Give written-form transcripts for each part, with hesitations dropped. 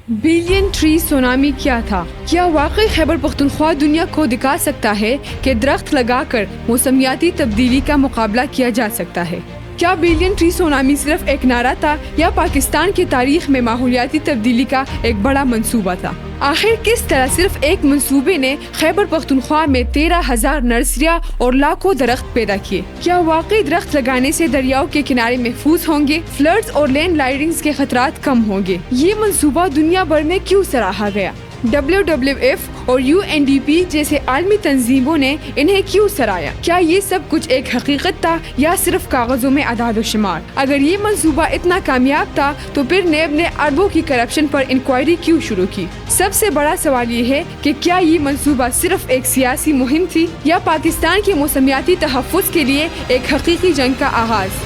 Billion tree tsunami क्या था? क्या वाकई खैबर पख्तूनख्वा दुनिया को दिखा सकता है कि दरख्त लगाकर मौसमियाती तब्दीली का मुकाबला किया जा सकता है? क्या बिलियन ट्री सुनामी सिर्फ एक नारा था या पाकिस्तान की तारीख में माहौलियाती तब्दीली का एक बड़ा मंसूबा था? आखिर किस तरह सिर्फ एक मंसूबे ने खैबर पख्तूनख्वा में 13,000 नर्सरियाँ और लाखों दरख्त पैदा किए? क्या वाकई दरख्त लगाने से दरियाओं के किनारे महफूज होंगे, फ्लड्स और लैंडस्लाइडिंग्स के खतरात कम होंगे? ये मंसूबा दुनिया भर में क्यों सराहा गया? WWF और UNDP जैसे आलमी तंजीमों ने इन्हें क्यों सराहा? क्या ये सब कुछ एक हकीकत था या सिर्फ कागजों में अदाद शुमार? अगर ये मंसूबा इतना कामयाब था तो फिर नेब ने अरबों की करप्शन पर इंक्वायरी क्यों शुरू की? सबसे बड़ा सवाल ये है कि क्या ये मंसूबा सिर्फ एक सियासी मुहिम थी या पाकिस्तान के मौसमियाती तहफ़्फ़ुज़ के लिए एक हकीकी जंग का आगाज?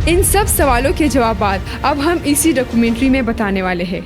इन सब सवालों के जवाबात अब हम इसी डॉक्यूमेंट्री में बताने वाले हैं।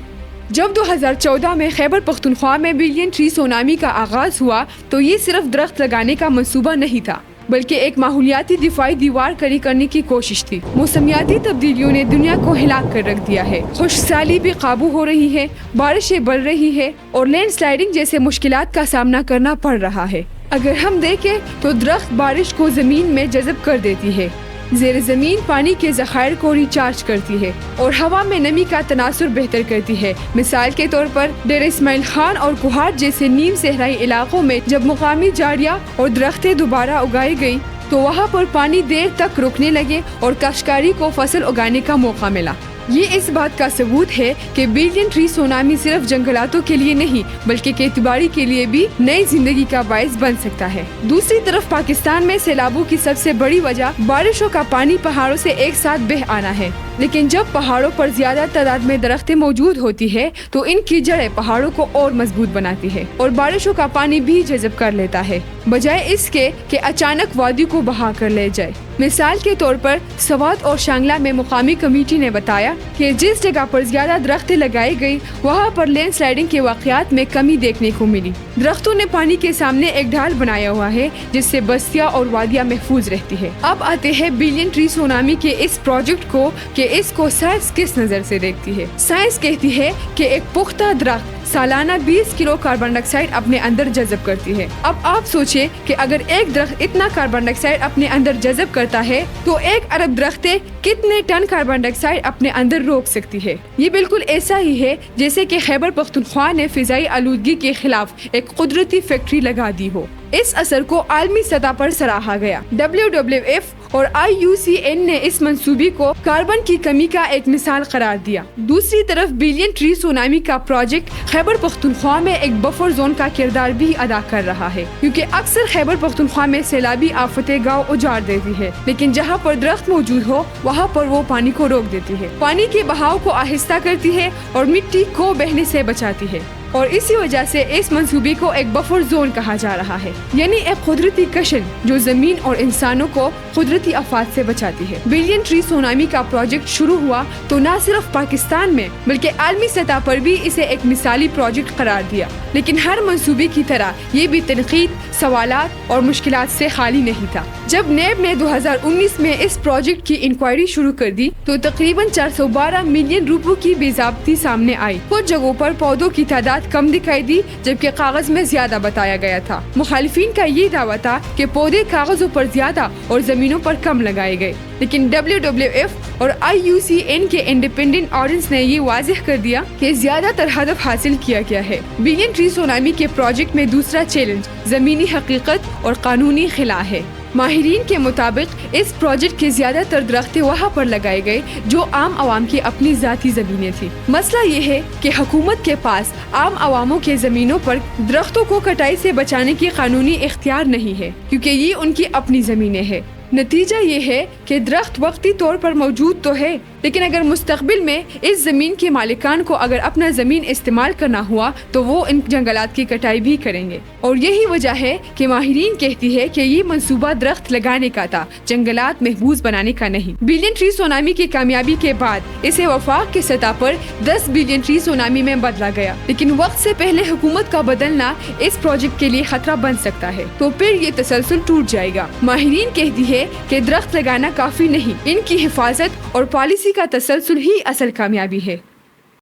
जब 2014 में खैबर पख्तूनख्वा में बिलियन ट्री सुनामी का आगाज हुआ तो ये सिर्फ दरख्त लगाने का मंसूबा नहीं था, बल्कि एक माहौलियाती दिफाई दीवार खड़ी करने की कोशिश थी। मौसमियाती तब्दीलियों ने दुनिया को हिला कर रख दिया है। खुशहाली भी काबू हो रही है, बारिशें बढ़ रही है और लैंडस्लाइडिंग जैसे मुश्किलात का सामना करना पड़ रहा है। अगर हम देखें तो दरख्त बारिश को जमीन में जज़ब कर देती है, ज़ेर ज़मीन पानी के ज़खायर को रिचार्ज करती है और हवा में नमी का तनासुर बेहतर करती है। मिसाल के तौर पर डेर इस्माइल खान और कुहाट जैसे नीम सहराई इलाकों में जब मुकामी झाड़ियाँ और दरख्तें दोबारा उगाई गई तो वहाँ पर पानी देर तक रुकने लगे और काश्तकारी को फसल उगाने का मौका मिला। ये इस बात का सबूत है कि बिलियन ट्री सुनामी सिर्फ जंगलातों के लिए नहीं बल्कि खेतीबाड़ी के लिए भी नई जिंदगी का बायस बन सकता है। दूसरी तरफ पाकिस्तान में सैलाबों की सबसे बड़ी वजह बारिशों का पानी पहाड़ों से एक साथ बह आना है, लेकिन जब पहाड़ों पर ज्यादा तादाद में दरख्तें मौजूद होती है तो इनकी जड़ें पहाड़ों को और मजबूत बनाती है और बारिशों का पानी भी जज़ब कर लेता है, बजाय इसके कि अचानक वादी को बहा कर ले जाए। मिसाल के तौर पर सवात और शांगला में मुकामी कमेटी ने बताया कि जिस जगह पर ज्यादा दरख्तें लगाई गई वहाँ पर लैंडस्लाइडिंग के वाक़यात में कमी देखने को मिली। दरख्तों ने पानी के सामने एक ढाल बनाया हुआ है जिससे बस्तियाँ और वादियाँ महफूज रहती है। अब आते हैं बिलियन ट्री सुनामी के इस प्रोजेक्ट को कि इसको साइंस किस नजर से देखती है। साइंस कहती है कि एक पुख्ता दरख्त सालाना 20 किलो कार्बन डाइऑक्साइड अपने अंदर जज़ब करती है। अब आप सोचिए कि अगर एक दरख्त इतना कार्बन डाइऑक्साइड अपने अंदर जज़ब करता है तो 1 अरब दरख्तें कितने टन कार्बन डाइऑक्साइड अपने अंदर रोक सकती है। ये बिल्कुल ऐसा ही है जैसे कि खैबर पख्तूनख्वा ने फिजाई आलूदगी के खिलाफ एक कुदरती फैक्ट्री लगा दी हो। इस असर को आलमी सतह पर सराहा गया। WWF और IUCN ने इस मंसूबे को कार्बन की कमी का एक मिसाल करार दिया। दूसरी तरफ बिलियन ट्री सुनामी का प्रोजेक्ट खैबर पख्तूनख्वा में एक बफर जोन का किरदार भी अदा कर रहा है, क्योंकि अक्सर खैबर पख्तूनख्वा में सैलाबी आफतें गाँव उजाड़ देती है, लेकिन जहाँ पर दरख्त मौजूद हो वहाँ पर वो पानी को रोक देती है, पानी के बहाव को आहिस्ता करती है और मिट्टी को बहने से बचाती है। और इसी वजह से इस मंसूबे को एक बफर जोन कहा जा रहा है, यानी एक कुदरती कशन जो जमीन और इंसानों को कुदरती आफात से बचाती है। बिलियन ट्री सुनामी का प्रोजेक्ट शुरू हुआ तो न सिर्फ पाकिस्तान में बल्कि आलमी सतह पर भी इसे एक मिसाली प्रोजेक्ट करार दिया। लेकिन हर मंसूबे की तरह ये भी तनकीद, सवालात और मुश्किलात से खाली नहीं था। जब नेब ने 2019 में इस प्रोजेक्ट की इंक्वायरी शुरू कर दी तो तकरीबन 412 मिलियन रुपयों की बेज़ाब्ती सामने आई। कुछ जगहों पर पौधों की तादाद कम दिखाई दी जबकि कागज में ज्यादा बताया गया था। मुखालिफिन का ये दावा था कि पौधे कागजों पर ज्यादा और जमीनों पर कम लगाए गए, लेकिन WWF और IUCN के इंडिपेंडेंट ऑडियंस ने ये वाज़ेह कर दिया कि ज्यादातर हदफ हासिल किया गया है। बिलियन ट्री सुनामी के प्रोजेक्ट में दूसरा चैलेंज जमीनी हकीकत और कानूनी खिला है। माहिरीन के मुताबिक इस प्रोजेक्ट के ज्यादातर दरख्तें वहाँ पर लगाए गए जो आम आवाम की अपनी जाती जमीनें थी। मसला ये है कि हुकूमत के पास आम आवामों के जमीनों पर दरख्तों को कटाई से बचाने की कानूनी इख्तियार नहीं है, क्योंकि ये उनकी अपनी जमीनें हैं। नतीजा ये है कि दरख्त वक्ती तौर पर मौजूद तो है, लेकिन अगर मुस्तकबिल में इस जमीन के मालिकान को अगर अपना जमीन इस्तेमाल करना हुआ तो वो इन जंगलात की कटाई भी करेंगे। और यही वजह है कि माहिरीन कहती है कि ये मंसूबा दरख्त लगाने का था, जंगलात महफूज बनाने का नहीं। बिलियन ट्री सुनामी की कामयाबी के बाद इसे वफाक की सतह पर 10 बिलियन ट्री सुनामी में बदला गया, लेकिन वक्त से पहले हुकूमत का बदलना इस प्रोजेक्ट के लिए खतरा बन सकता है, तो फिर ये तसलसल टूट जाएगा। माहिरीन कहती है कि दरख्त लगाना काफी नहीं, इनकी हिफाजत और पॉलिसी کا تسلسل ہی اصل کامیابی ہے۔